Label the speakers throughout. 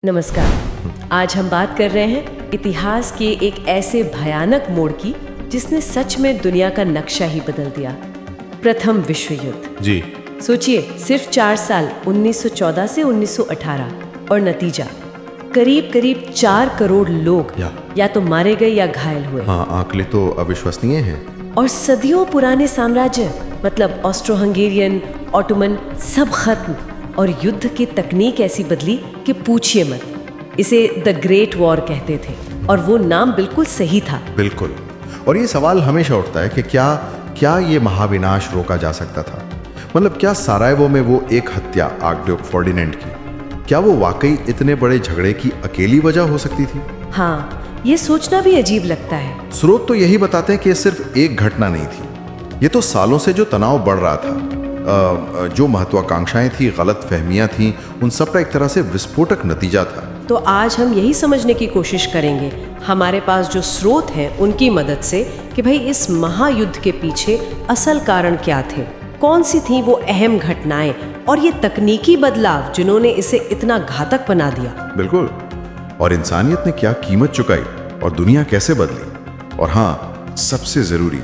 Speaker 1: नमस्कार। आज हम बात कर रहे हैं इतिहास के एक ऐसे भयानक मोड़ की जिसने सच में दुनिया का नक्शा ही बदल दिया। प्रथम विश्व युद्ध।
Speaker 2: जी।
Speaker 1: सोचिए, सिर्फ 4 साल 1914 से 1918 और नतीजा करीब करीब 4 करोड़ लोग या तो मारे गए या घायल हुए।
Speaker 2: हाँ, आंकड़े तो अविश्वसनीय हैं।
Speaker 1: और सदियों पुराने साम्राज्य मतलब ऑस्ट्रो हंगेरियन, ऑटोमन सब खत्म। और युद्ध की तकनीक ऐसी बदली कि पूछिए मत। इसे द ग्रेट वॉर कहते थे और वो नाम बिल्कुल सही था।
Speaker 2: बिल्कुल। और ये सवाल हमेशा उठता है कि क्या ये महाविनाश रोका जा सकता था? मतलब क्या सारायवो में वो एक हत्या आर्कड्यूक फर्डिनेंड की, क्या वो वाकई इतने बड़े झगड़े की अकेली वजह हो सकती थी?
Speaker 1: हाँ, ये सोचना भी अजीब लगता है।
Speaker 2: स्रोत तो यही बताते हैं कि ये सिर्फ एक घटना नहीं थी। ये तो सालों से जो तनाव बढ़ रहा था, जो महत्वाकांक्षाएं थी, गलत फहमियां थी, उन सब का एक तरह से विस्फोटक नतीजा था।
Speaker 1: तो आज हम यही समझने की कोशिश करेंगे हमारे पास जो स्रोत हैं उनकी मदद से कि भाई इस महायुद्ध के पीछे असल कारण क्या थे, कौन सी थी वो अहम घटनाएं और ये तकनीकी बदलाव जिन्होंने इसे इतना घातक बना दिया।
Speaker 2: बिल्कुल। और इंसानियत ने क्या कीमत चुकाई और दुनिया कैसे बदली। और हाँ, सबसे जरूरी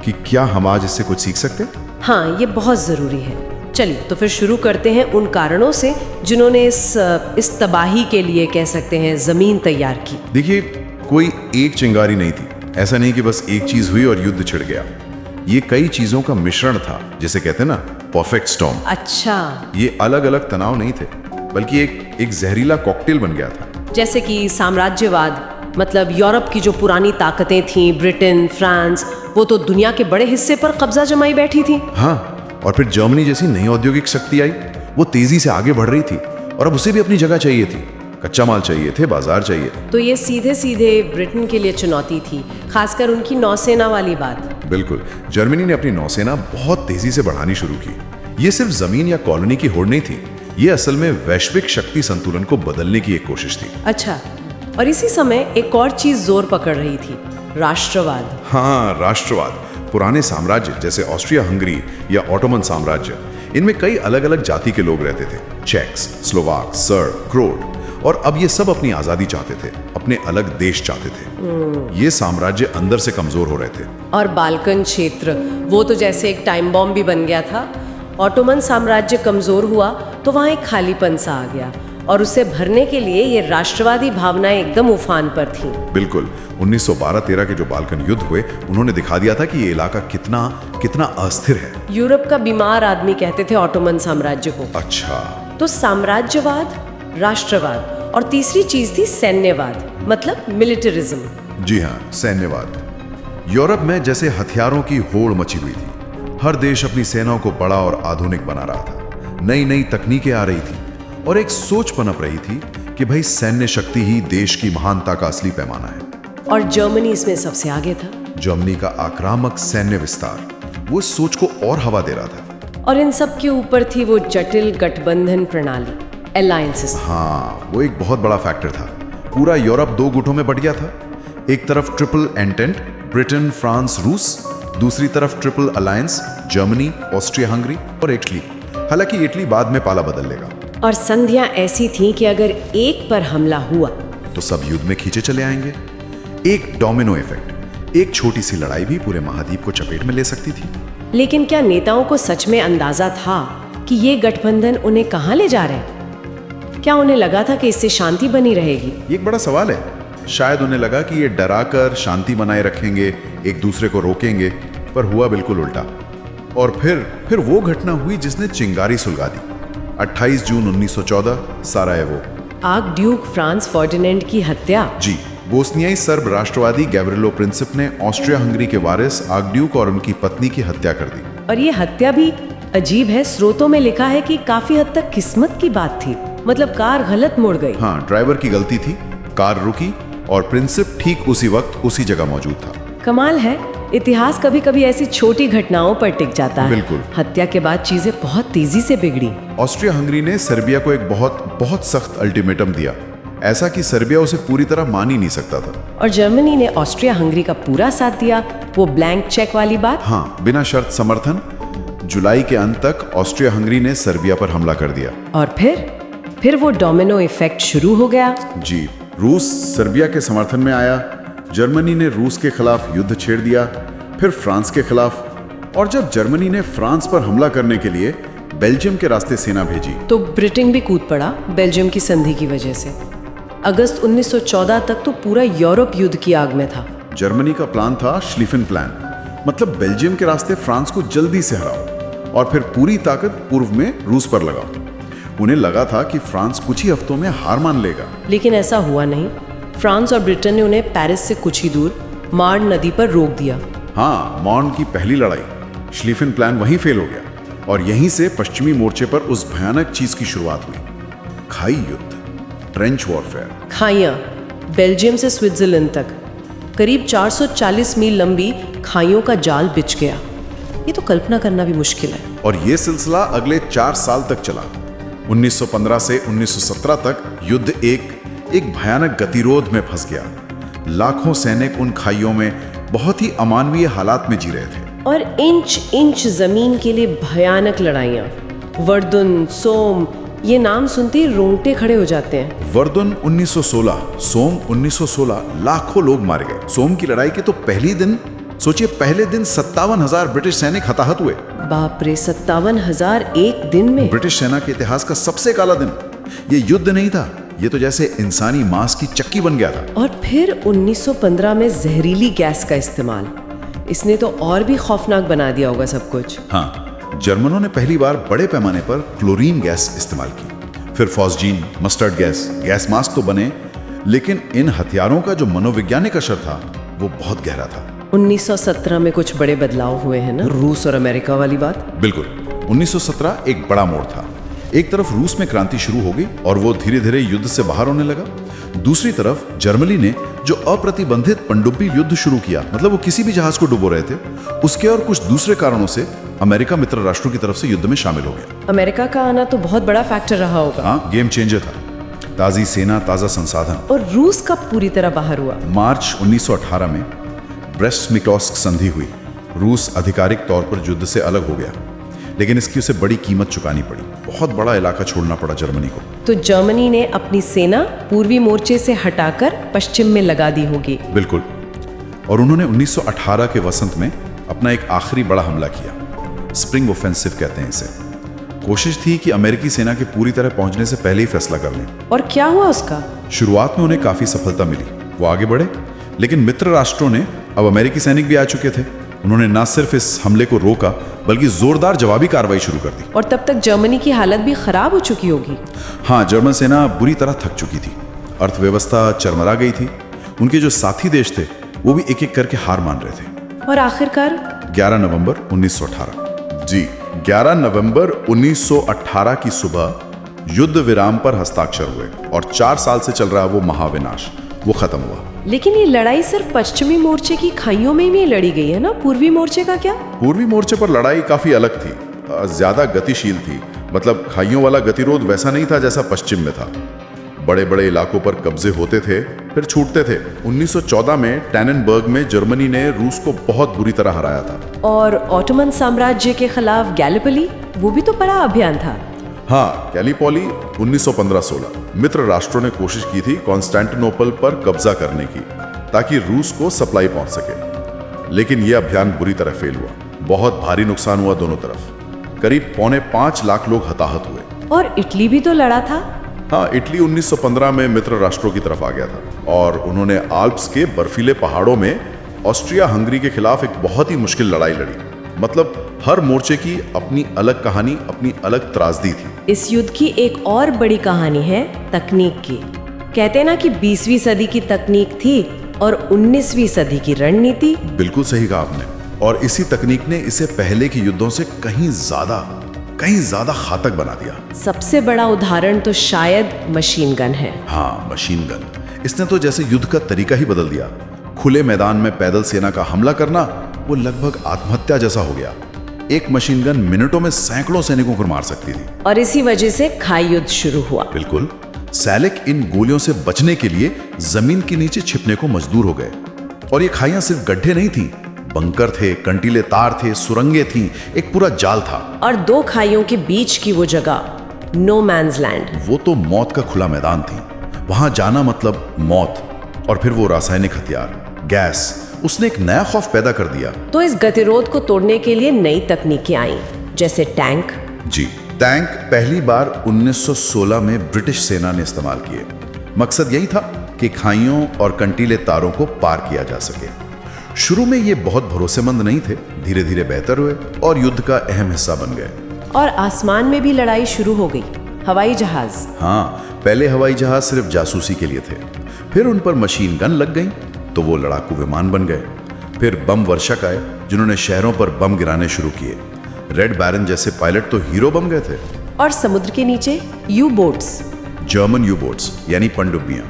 Speaker 2: कि क्या हम आज इससे कुछ सीख सकते हैं?
Speaker 1: हाँ, ये बहुत ज़रूरी है। चलिए तो फिर शुरू करते हैं उन कारणों से जिन्होंने इस तबाही के लिए कह सकते हैं ज़मीन तैयार की।
Speaker 2: देखिए, कोई एक चिंगारी नहीं थी। ऐसा नहीं कि बस एक चीज हुई और युद्ध छिड़ गया। ये कई चीजों का मिश्रण था, जिसे कहते हैं ना परफेक्ट स्टॉर्म।
Speaker 1: अच्छा।
Speaker 2: ये अलग अलग तनाव नहीं थे, बल्कि एक जहरीला कॉकटेल बन गया था।
Speaker 1: जैसे कि साम्राज्यवाद, मतलब यूरोप की जो पुरानी ताकतें थीं, ब्रिटेन, फ्रांस, वो तो दुनिया के बड़े हिस्से पर कब्जा जमाई बैठी थी।
Speaker 2: हाँ, और फिर जर्मनी जैसी नई औद्योगिक शक्ति आई। वो तेजी से आगे बढ़ रही थी और अब उसे भी अपनी जगह चाहिए थी। कच्चा माल चाहिए थे, बाजार चाहिए थे।
Speaker 1: तो ये सीधे सीधे ब्रिटेन के लिए चुनौती थी, खासकर उनकी नौसेना वाली बात।
Speaker 2: बिल्कुल। जर्मनी ने अपनी नौसेना बहुत तेजी से बढ़ानी शुरू की। ये सिर्फ जमीन या कॉलोनी की होड़ नहीं थी, ये असल में वैश्विक शक्ति संतुलन को बदलने की एक कोशिश थी।
Speaker 1: अच्छा, और इसी समय एक और चीज जोर पकड़ रही थी, राष्ट्रवाद।
Speaker 2: हाँ, राष्ट्रवाद। पुराने साम्राज्य जैसे ऑस्ट्रिया हंगरी या ऑटोमन साम्राज्य, इनमें कई अलग अलग जाति के लोग रहते थे। Czechs, Slovak, Serb, Croat. और अब ये सब अपनी आजादी चाहते थे, अपने अलग देश चाहते थे। ये साम्राज्य अंदर से कमजोर हो रहे थे।
Speaker 1: और बाल्कन क्षेत्र, वो तो जैसे एक टाइम बॉम्ब भी बन गया था। ऑटोमन साम्राज्य कमजोर हुआ तो वहां एक खालीपन सा आ गया और उसे भरने के लिए ये राष्ट्रवादी भावनाएं एकदम उफान पर थीं।
Speaker 2: बिल्कुल। 1912-13 के जो बाल्कन युद्ध हुए, उन्होंने दिखा दिया था कि ये इलाका कितना अस्थिर है।
Speaker 1: यूरोप का बीमार आदमी कहते थे ऑटोमन साम्राज्य को।
Speaker 2: अच्छा।
Speaker 1: तो साम्राज्यवाद, राष्ट्रवाद और तीसरी चीज थी सैन्यवाद, मतलब मिलिटरिज्म।
Speaker 2: जी हाँ, सैन्यवाद। यूरोप में जैसे हथियारों की होड़ मची हुई थी। हर देश अपनी सेनाओं को बड़ा और आधुनिक बना रहा था। नई नई तकनीकें आ रही थी और एक सोच पनप रही थी कि भाई सैन्य शक्ति ही देश की महानता का असली पैमाना है।
Speaker 1: और जर्मनी इसमें सबसे आगे था।
Speaker 2: जर्मनी का आक्रामक सैन्य विस्तार वो इस सोच को और हवा दे रहा था।
Speaker 1: और इन सब के ऊपर थी वो जटिल गठबंधन प्रणाली, अलायंसेस।
Speaker 2: हाँ, वो एक बहुत बड़ा फैक्टर था। पूरा यूरोप 2 गुटों में बट गया था। एक तरफ ट्रिपल एंटेंट, ब्रिटेन, फ्रांस, रूस। दूसरी तरफ triple alliance, Germany, Austria Hungary और इटली। हालांकि इटली बाद में पाला बदल लेगा।
Speaker 1: और संधियां ऐसी थीं कि अगर एक पर हमला हुआ
Speaker 2: तो सब युद्ध में खींचे चले आएंगे। एक डोमिनो इफेक्ट, एक छोटी सी लड़ाई भी पूरे महाद्वीप को चपेट में ले सकती थी।
Speaker 1: लेकिन क्या नेताओं को सच में अंदाजा था कि ये गठबंधन उन्हें कहां ले जा रहे हैं? क्या उन्हें लगा था कि इससे शांति बनी रहेगी?
Speaker 2: ये एक बड़ा सवाल है। शायद उन्हें लगा कि ये डराकर शांति बनाए रखेंगे, एक दूसरे को रोकेंगे, पर हुआ बिल्कुल उल्टा। और फिर वो घटना हुई जिसने चिंगारी सुलगा दी। 28 जून 1914, सारायेवो।
Speaker 1: आर्कड्यूक फ्रांस फर्डिनेंड की हत्या।
Speaker 2: जी। बोस्नियाई सर्ब राष्ट्रवादी गैब्रिलो प्रिंसिप ने ऑस्ट्रिया हंगरी के वारिस आर्कड्यूक और उनकी पत्नी की हत्या कर दी।
Speaker 1: और ये हत्या भी अजीब है, स्रोतों में लिखा है कि काफी हद तक किस्मत की बात थी। मतलब कार गलत मुड़ गई।
Speaker 2: हाँ, ड्राइवर की गलती थी, कार रुकी और प्रिंसिप ठीक उसी वक्त उसी जगह मौजूद था।
Speaker 1: कमाल है, इतिहास कभी कभी ऐसी छोटी घटनाओं पर टिक जाता है।
Speaker 2: बिल्कुल।
Speaker 1: हत्या के बाद चीजें बहुत तेजी से बिगड़ी।
Speaker 2: ऑस्ट्रिया हंगरी ने सर्बिया को एक बहुत सख्त अल्टीमेटम दिया, ऐसा कि सर्बिया उसे पूरी तरह मान ही नहीं सकता था।
Speaker 1: और जर्मनी ने ऑस्ट्रिया हंगरी का पूरा साथ दिया, वो ब्लैंक चेक वाली बात।
Speaker 2: हाँ, बिना शर्त समर्थन। जुलाई के अंत तक ऑस्ट्रिया हंगरी ने सर्बिया पर हमला कर दिया।
Speaker 1: और फिर वो डोमिनो इफेक्ट शुरू हो गया।
Speaker 2: जी, रूस सर्बिया के समर्थन में आया, जर्मनी ने रूस के खिलाफ युद्ध छेड़ दिया, फिर फ्रांस के खिलाफ, और जब जर्मनी ने फ्रांस पर हमला करने के लिए बेल्जियम के रास्ते सेना भेजी
Speaker 1: तो ब्रिटेन भी कूद पड़ा बेल्जियम की संधि की वजह से। अगस्त 1914 तक तो पूरा यूरोप युद्ध की आग में था।
Speaker 2: जर्मनी का प्लान था श्लीफेन प्लान, मतलब बेल्जियम के रास्ते फ्रांस को जल्दी से हराओ और फिर पूरी ताकत पूर्व में रूस पर लगाओ। उन्हें लगा था कि फ्रांस कुछ ही हफ्तों में हार मान लेगा,
Speaker 1: लेकिन ऐसा हुआ नहीं। फ्रांस और ब्रिटेन ने उन्हें पेरिस से कुछ ही दूर मार्न नदी पर रोक दिया।
Speaker 2: हाँ, मार्न की पहली लड़ाई, श्लीफेन प्लान वहीं फेल हो गया और यहीं से पश्चिमी मोर्चे पर उस भयानक चीज की शुरुआत हुई, खाई युद्ध, ट्रेंच वॉरफेयर।
Speaker 1: खाइयां बेल्जियम से स्विट्जरलैंड तक करीब 440 मील लंबी खाइयों का जाल बिछ गया। ये तो कल्पना करना भी मुश्किल है।
Speaker 2: और ये सिलसिला अगले 4 साल तक चला। 1915 से 1917 तक युद्ध एक भयानक गतिरोध में फंस गया। लाखों सैनिक उन खाइयों में बहुत ही अमानवीय हालात में जी रहे थे
Speaker 1: और इंच इंच जमीन के लिए भयानक लड़ाइयां। वर्दुन, सोम, ये नाम सुनते ही रोंगटे खड़े हो जाते हैं।
Speaker 2: वर्दुन 1916, सोम 1916, लाखों लोग मारे गए। सोम की लड़ाई के तो पहले दिन 57,000 ब्रिटिश सैनिक हताहत हुए।
Speaker 1: बाप रे, 57,000 एक दिन में।
Speaker 2: ब्रिटिश सेना के इतिहास का सबसे काला दिन। ये युद्ध नहीं था, ये तो जैसे इंसानी मांस की चक्की बन गया था।
Speaker 1: और फिर 1915 में जहरीली गैस का इस्तेमाल, इसने तो और भी खौफनाक बना दिया होगा सब कुछ।
Speaker 2: हाँ, जर्मनों ने पहली बार बड़े पैमाने पर क्लोरीन गैस इस्तेमाल की, फिर फॉस्जीन, मस्टर्ड गैस मास्क तो बने, लेकिन इन हथियारों का जो मनोवैज्ञानिक असर था वो बहुत गहरा था।
Speaker 1: 1917 में कुछ बड़े बदलाव हुए हैं ना, रूस और अमेरिका वाली बात।
Speaker 2: बिल्कुल, 1917 एक बड़ा मोड़ था। एक तरफ रूस में क्रांति शुरू हो गई और वो धीरे धीरे युद्ध से बाहर होने लगा। दूसरी तरफ जर्मनी ने जो अप्रतिबंधित पनडुब्बी युद्ध शुरू किया, मतलब वो किसी भी जहाज को डुबो रहे थे, उसके और कुछ दूसरे कारणों से अमेरिका मित्र राष्ट्रों की तरफ से युद्ध में शामिल हो गया।
Speaker 1: अमेरिका का आना तो बहुत बड़ा फैक्टर रहा होगा।
Speaker 2: हाँ, गेम चेंजर था। ताजी सेना, ताजा संसाधन।
Speaker 1: और रूस कब पूरी तरह बाहर हुआ?
Speaker 2: मार्च 1918 में ब्रेस्ट-लिटोव्स्क संधि हुई। रूस आधिकारिक तौर पर युद्ध से अलग हो गया, लेकिन इसकी उसे बड़ी कीमत चुकानी पड़ी। बहुत बड़ा इलाका छोड़ना पड़ा जर्मनी को।
Speaker 1: तो जर्मनी ने अपनी सेना पूर्वी मोर्चे से हटाकर पश्चिम में लगा दी होगी।
Speaker 2: बिल्कुल, और उन्होंने 1918 के वसंत में अपना एक आखिरी बड़ा हमला किया, स्प्रिंग ऑफेंसिव कहते हैं इसे। कोशिश थी कि अमेरिकी सेना के पूरी तरह पहुंचने से पहले ही फैसला कर लें।
Speaker 1: और क्या हुआ उसका?
Speaker 2: शुरुआत में उन्हें काफी सफलता मिली, वो आगे बढ़े, लेकिन मित्र राष्ट्रों ने, अब अमेरिकी सैनिक भी आ चुके थे, उन्होंने न सिर्फ इस हमले को रोका बल्कि जोरदार जवाबी कार्रवाई शुरू कर दी।
Speaker 1: और तब तक जर्मनी की हालत भी खराब हो चुकी होगी।
Speaker 2: हाँ, जर्मन सेना बुरी तरह थक चुकी थी, अर्थव्यवस्था चरमरा गई थी, उनके जो साथी देश थे वो भी एक एक करके हार मान रहे थे।
Speaker 1: और आखिरकार
Speaker 2: 11 नवंबर 1918, जी 11 नवंबर 1918 की सुबह युद्ध विराम पर हस्ताक्षर हुए और 4 साल से चल रहा वो महाविनाश वो खत्म हुआ।
Speaker 1: लेकिन ये लड़ाई सिर्फ पश्चिमी मोर्चे की खाइयों में ही लड़ी गई है ना, पूर्वी मोर्चे का क्या?
Speaker 2: पूर्वी मोर्चे पर लड़ाई काफी अलग थी, ज्यादा गतिशील थी। मतलब खाइयों वाला गतिरोध वैसा नहीं था जैसा पश्चिम में था। बड़े बड़े इलाकों पर कब्जे होते थे, फिर छूटते थे। 1914 में टैननबर्ग में जर्मनी ने रूस को बहुत बुरी तरह हराया था।
Speaker 1: और ऑटोमन साम्राज्य के खिलाफ गैलिपली, वो भी तो बड़ा अभियान था।
Speaker 2: हाँ, गैलीपोली 1915-16 मित्र राष्ट्रों ने कोशिश की थी कॉन्स्टेंटिनोपल पर कब्जा करने की, ताकि रूस को सप्लाई पहुंच सके, लेकिन यह अभियान बुरी तरह फेल हुआ। बहुत भारी नुकसान हुआ दोनों तरफ, करीब 4.25 लाख लोग हताहत हुए।
Speaker 1: और इटली भी तो लड़ा था।
Speaker 2: हाँ, इटली 1915 में मित्र राष्ट्रों की तरफ आ गया था और उन्होंने आल्प्स के बर्फीले पहाड़ों में ऑस्ट्रिया हंगरी के खिलाफ एक बहुत ही मुश्किल लड़ाई लड़ी। मतलब हर मोर्चे की अपनी अलग कहानी, अपनी अलग त्रासदी थी।
Speaker 1: इस युद्ध की एक और बड़ी कहानी है तकनीक की। कहते हैं ना कि 20वीं सदी की तकनीक थी और 19वीं सदी की रणनीति।
Speaker 2: बिल्कुल सही कहा आपने। और इसी तकनीक ने इसे पहले के युद्धों से कहीं ज्यादा घातक बना दिया।
Speaker 1: सबसे बड़ा उदाहरण तो शायद मशीन गन है।
Speaker 2: हाँ, मशीन गन। इसने तो जैसे युद्ध का तरीका ही बदल दिया। खुले मैदान में पैदल सेना का हमला करना वो लगभग आत्महत्या जैसा हो गया। एक मशीन गन मिनटों में सैकड़ों सैनिकों को मार सकती थी।
Speaker 1: और इसी वजह से खाई युद्ध शुरू हुआ।
Speaker 2: बिल्कुल, सैनिक इन गोलियों से बचने के लिए जमीन के नीचे छिपने को मजबूर हो गए। और ये खाइयां सिर्फ गड्ढे नहीं थी, बंकर थे, कंटीले तार थे, सुरंगें थी, एक पूरा जाल था।
Speaker 1: और 2 खाइयों के बीच की वो जगह, नो मैन्स लैंड।
Speaker 2: वो तो मौत का खुला मैदान थी। वहां जाना मतलब मौत। और फिर वो रासायनिक हथियार, गैस, उसने एक नया खौफ पैदा कर दिया।
Speaker 1: तो इस गतिरोध को तोड़ने के लिए नई तकनीकें आईं, जैसे टैंक।
Speaker 2: जी, टैंक पहली बार 1916 में ब्रिटिश सेना ने इस्तेमाल किए। मकसद यही था कि खाइयों और कंटीले तारों को पार किया जा सके। शुरू में ये बहुत भरोसेमंद नहीं थे, धीरे धीरे बेहतर हुए और युद्ध का अहम हिस्सा बन गए।
Speaker 1: और आसमान में भी लड़ाई शुरू हो गई, हवाई जहाज।
Speaker 2: हाँ, पहले हवाई जहाज सिर्फ जासूसी के लिए थे, फिर उन पर मशीन गन लग गई तो वो लड़ाकू विमान बन गए। फिर बम वर्षक आए जिन्होंने शहरों पर बम गिराने शुरू किए। रेड बैरन जैसे पायलट तो हीरो बन गए थे।
Speaker 1: और समुद्र के नीचे you boats,
Speaker 2: German you boats यानी पनडुब्बियां।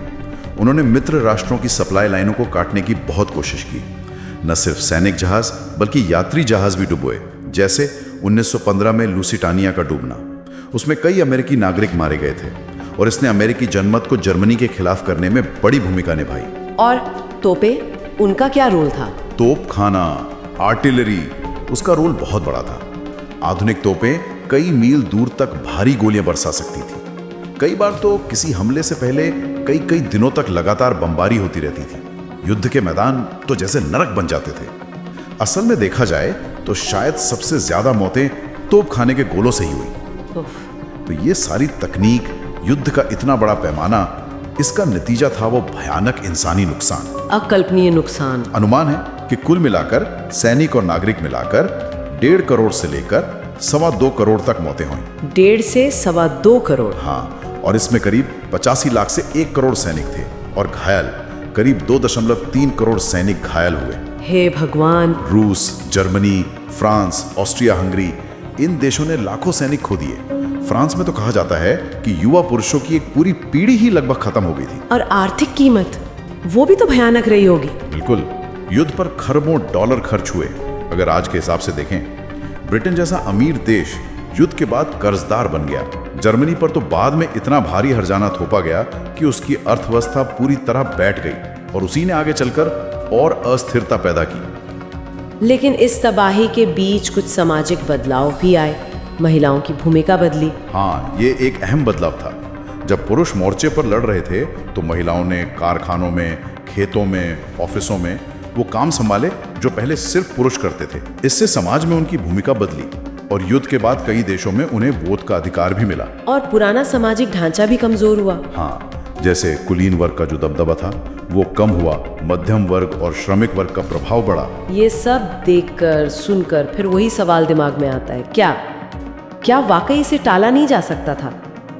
Speaker 2: उन्होंने मित्र राष्ट्रों की सप्लाई लाइनों को काटने की बहुत कोशिश की। न सिर्फ सैनिक जहाज बल्कि यात्री जहाज भी डुबोए, जैसे 1915 में लूसिटानिया का डूबना। उसमें कई अमेरिकी नागरिक मारे गए थे और इसने अमेरिकी जनमत को जर्मनी के खिलाफ करने में बड़ी भूमिका निभाई।
Speaker 1: और तोपे, उनका क्या रोल था?
Speaker 2: तोप खाना, आर्टिलरी, उसका रोल बहुत बड़ा था। आधुनिक तोपें कई मील दूर तक भारी गोलियां बरसा सकती थी। कई बार तो किसी हमले से पहले कई कई दिनों तक लगातार बमबारी होती रहती थी। युद्ध के मैदान तो जैसे नरक बन जाते थे। असल में देखा जाए तो शायद सबसे ज्यादा मौतें तोप खाने के गोलों से ही हुई। तो ये सारी तकनीक, युद्ध का इतना बड़ा पैमाना, इसका नतीजा था वो भयानक इंसानी नुकसान,
Speaker 1: अकल्पनीय नुकसान।
Speaker 2: अनुमान है कि कुल मिलाकर सैनिक और नागरिक मिलाकर 1.5 करोड़ से लेकर 2.25 करोड़ तक मौतें हुई।
Speaker 1: 1.5 से 2.25 करोड़।
Speaker 2: हाँ, और इसमें करीब 85 लाख से 1 करोड़ सैनिक थे और घायल करीब 2.3 करोड़ सैनिक घायल हुए।
Speaker 1: हे भगवान।
Speaker 2: रूस, जर्मनी, फ्रांस, ऑस्ट्रिया हंगरी, इन देशों ने लाखों सैनिक खो दिए। फ्रांस में तो कहा जाता है कि युवा पुरुषों की एक पूरी पीढ़ी ही लगभग खत्म हो गई थी।
Speaker 1: और आर्थिक कीमत, वो भी तो भयानक रही होगी।
Speaker 2: बिल्कुल, युद्ध पर खरबों डॉलर खर्च हुए। अगर आज के हिसाब से देखें, ब्रिटेन जैसा अमीर देश युद्ध के बाद कर्जदार बन गया। जर्मनी पर तो बाद में इतना भारी हर्जाना थोपा गया कि उसकी अर्थव्यवस्था पूरी तरह बैठ गई और उसी ने आगे चलकर और अस्थिरता पैदा की।
Speaker 1: लेकिन इस तबाही के बीच कुछ सामाजिक बदलाव भी आए। महिलाओं की भूमिका बदली।
Speaker 2: हाँ, ये एक अहम बदलाव था। जब पुरुष मोर्चे पर लड़ रहे थे तो महिलाओं ने कारखानों में, खेतों में, ऑफिसों में वो काम संभाले जो पहले सिर्फ पुरुष करते थे। इससे समाज में उनकी भूमिका बदली और युद्ध के बाद कई देशों में उन्हें वोट का अधिकार भी मिला।
Speaker 1: और पुराना सामाजिक ढांचा भी कमजोर हुआ।
Speaker 2: हाँ, जैसे कुलीन वर्ग का जो दबदबा था वो कम हुआ, मध्यम वर्ग और श्रमिक वर्ग का प्रभाव बढ़ा।
Speaker 1: ये सब देखकर सुनकर फिर वही सवाल दिमाग में आता है, क्या वाकई इसे टाला नहीं जा सकता था?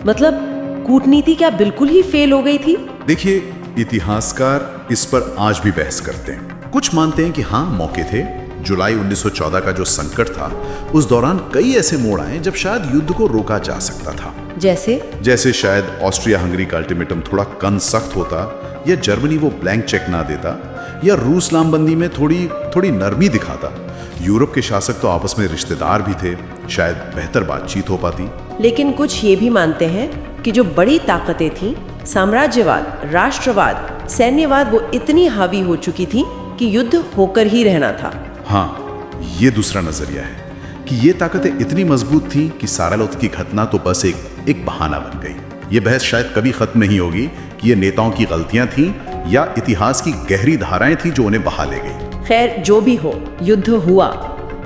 Speaker 1: मतलब कूटनीति क्या बिल्कुल ही फेल हो गई थी?
Speaker 2: देखिए, इतिहासकार इस पर आज भी बहस करते हैं। कुछ मानते हैं कि हाँ, मौके थे। जुलाई 1914 का जो संकट था, उस दौरान कई ऐसे मोड़ आए जब शायद युद्ध को रोका जा सकता था।
Speaker 1: जैसे
Speaker 2: शायद ऑस्ट्रिया हंगरी का अल्टीमेटम थोड़ा कन सख्त होता, या जर्मनी वो ब्लैंक चेक ना देता, या रूस लामबंदी में थोड़ी नरमी दिखाता। यूरोप के शासक तो आपस में रिश्तेदार भी थे, शायद बेहतर बातचीत हो पाती।
Speaker 1: लेकिन कुछ ये भी मानते हैं कि जो बड़ी ताकतें थीं, साम्राज्यवाद, राष्ट्रवाद, सैन्यवाद, वो इतनी हावी हो चुकी थी कि युद्ध होकर ही रहना था।
Speaker 2: हाँ, ये दूसरा नजरिया है कि ये ताकतें इतनी मजबूत थी कि सारालोथ की घटना तो बस एक बहाना बन गई। ये बहस शायद कभी खत्म नहीं होगी कि ये नेताओं की गलतियां थीं या इतिहास की गहरी धाराएं थीं जो उन्हें बहा ले गई।
Speaker 1: खैर, जो भी हो, युद्ध हुआ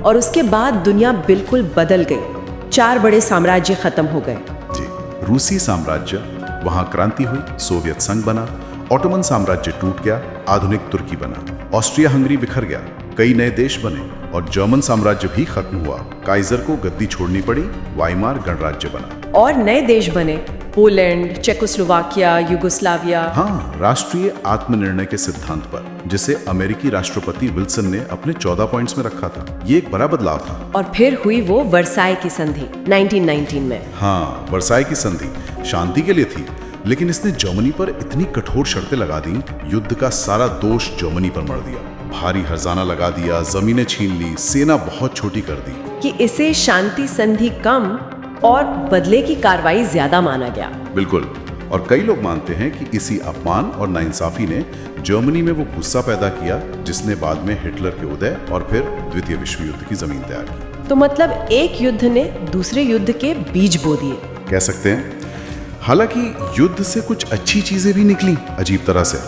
Speaker 1: और उसके बाद दुनिया बिल्कुल बदल गई। 4 बड़े साम्राज्य खत्म हो गए।
Speaker 2: जी, रूसी साम्राज्य, वहां क्रांति हुई, सोवियत संघ बना, ऑटोमन साम्राज्य टूट गया, आधुनिक तुर्की बना, ऑस्ट्रिया हंगरी बिखर गया, कई नए देश बने और जर्मन साम्राज्य भी खत्म हुआ। काइजर को गद्दी छोड़नी पड़ी, वाइमार गणराज्य बना
Speaker 1: और नए देश बने, पोलैंड, चेकोस्लोवाकिया, युगोस्लाविया।
Speaker 2: हाँ, राष्ट्रीय आत्मनिर्णय के सिद्धांत पर, जिसे अमेरिकी राष्ट्रपति विल्सन ने अपने 14 पॉइंट्स में रखा था। ये एक बड़ा बदलाव था।
Speaker 1: और फिर हुई वो वर्साई की संधि 1919 में।
Speaker 2: हाँ, वर्साई की संधि शांति के लिए थी, लेकिन इसने जर्मनी पर इतनी कठोर शर्तें लगा दी, युद्ध का सारा दोष जर्मनी पर मढ़ दिया। भारी हर्जाना लगा दिया, जमीनें छीन ली, सेना बहुत छोटी कर दी।
Speaker 1: कि इसे शांति संधि कम और बदले की कार्रवाई ज्यादा माना गया।
Speaker 2: बिल्कुल, और कई लोग मानते हैं कि इसी अपमान और नाइंसाफी ने जर्मनी में वो गुस्सा पैदा किया जिसने बाद में हिटलर के उदय और फिर द्वितीय विश्व युद्ध की जमीन तैयार की।
Speaker 1: तो मतलब एक युद्ध ने दूसरे युद्ध के बीज बो दिए।
Speaker 2: कह सकते हैं। हालांकि युद्ध से कुछ अच्छी चीजें भी निकली अजीब तरह से,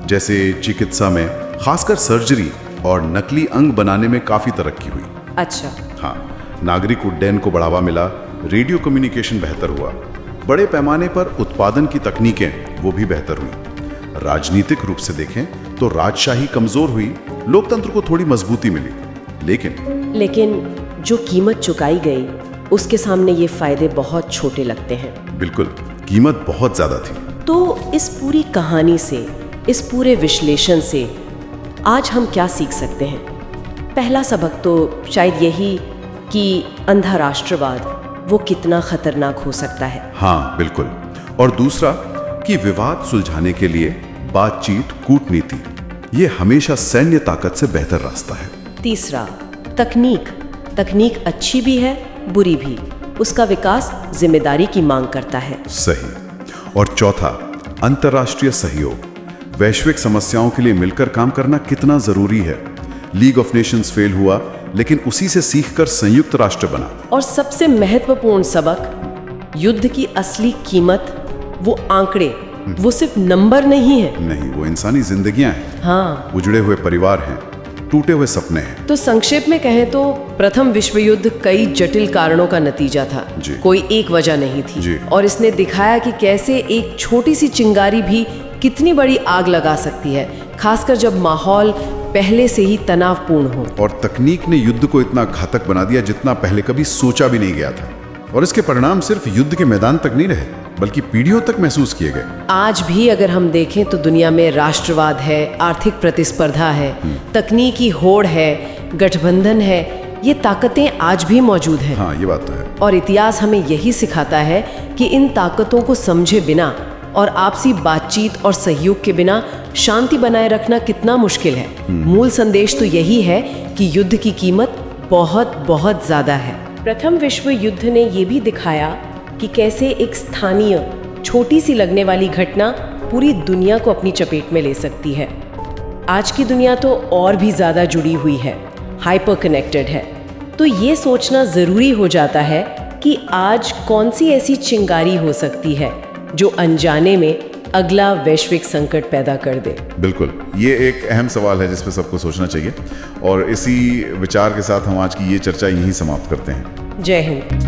Speaker 2: जैसे चिकित्सा में खासकर सर्जरी और नकली अंग बनाने में काफी तरक्की हुई।
Speaker 1: अच्छा।
Speaker 2: हाँ, नागरिक उड्डयन को बढ़ावा मिला, रेडियो कम्युनिकेशन बेहतर हुआ, बड़े पैमाने पर उत्पादन की तकनीकें वो भी बेहतर हुई। राजनीतिक रूप से देखें तो राजशाही कमजोर हुई, लोकतंत्र को थोड़ी मजबूती मिली। लेकिन
Speaker 1: जो कीमत चुकाई गई उसके सामने ये फायदे बहुत छोटे लगते हैं।
Speaker 2: बिल्कुल, कीमत बहुत ज्यादा थी।
Speaker 1: तो इस पूरी कहानी से, इस पूरे विश्लेषण से आज हम क्या सीख सकते हैं? पहला सबक तो शायद यही कि अंधा राष्ट्रवाद वो कितना खतरनाक हो सकता है।
Speaker 2: हाँ बिल्कुल। और दूसरा कि विवाद सुलझाने के लिए बातचीत, कूटनीति, ये हमेशा सैन्य ताकत से बेहतर रास्ता है।
Speaker 1: तीसरा, तकनीक अच्छी भी है, बुरी भी। उसका विकास जिम्मेदारी की मांग करता है।
Speaker 2: सही। और चौथा, अंतर्राष्ट्रीय सहयोग, वैश्विक समस्याओं के लिए मिलकर काम करना कितना जरूरी है। लीग ऑफ नेशंस फेल हुआ, लेकिन उसी से सीखकर संयुक्त राष्ट्र बना।
Speaker 1: और सबसे महत्वपूर्ण सबक, युद्ध की असली कीमत वो आंकड़े, वो सिर्फ नंबर नहीं है।
Speaker 2: नहीं, वो इंसानी जिंदगियां हैं।
Speaker 1: हाँ,
Speaker 2: उजड़े हुए परिवार हैं, टूटे हुए सपने हैं।
Speaker 1: तो संक्षेप में कहें तो प्रथम विश्व युद्ध कई जटिल कारणों का नतीजा था। कोई एक वजह नहीं थी। और इसने दिखाया कि कैसे एक छोटी सी चिंगारी भी कितनी बड़ी आग लगा सकती है, खासकर जब माहौल पहले से ही तनावपूर्ण हो।
Speaker 2: और तकनीक ने युद्ध को इतना घातक बना दिया जितना पहले कभी सोचा भी नहीं गया था। और इसके परिणाम सिर्फ युद्ध के मैदान तक नहीं रहे, बल्कि पीढ़ियों तक महसूस किए गए।
Speaker 1: आज भी अगर हम देखें तो दुनिया में राष्ट्रवाद है, आर्थिक प्रतिस्पर्धा है, तकनीकी होड़ है, गठबंधन है, ये ताकतें आज भी मौजूद हैं।
Speaker 2: हाँ, ये बात तो है।
Speaker 1: और इतिहास हमें यही सिखाता है कि इन ताकतों को समझे बिना और आपसी बातचीत और सहयोग के बिना शांति बनाए रखना कितना मुश्किल है। मूल संदेश तो यही है कि युद्ध की कीमत बहुत बहुत ज्यादा है। प्रथम विश्व युद्ध ने ये भी दिखाया कि कैसे एक स्थानीय छोटी सी लगने वाली घटना पूरी दुनिया को अपनी चपेट में ले सकती है। आज की दुनिया तो और भी ज्यादा जुड़ी हुई है, हाइपर कनेक्टेड है। तो ये सोचना जरूरी हो जाता है कि आज कौन सी ऐसी चिंगारी हो सकती है जो अनजाने में अगला वैश्विक संकट पैदा कर दे।
Speaker 2: बिल्कुल, ये एक अहम सवाल है जिस पे सबको सोचना चाहिए। और इसी विचार के साथ हम आज की ये चर्चा यहीं समाप्त करते हैं।
Speaker 1: जय हिंद।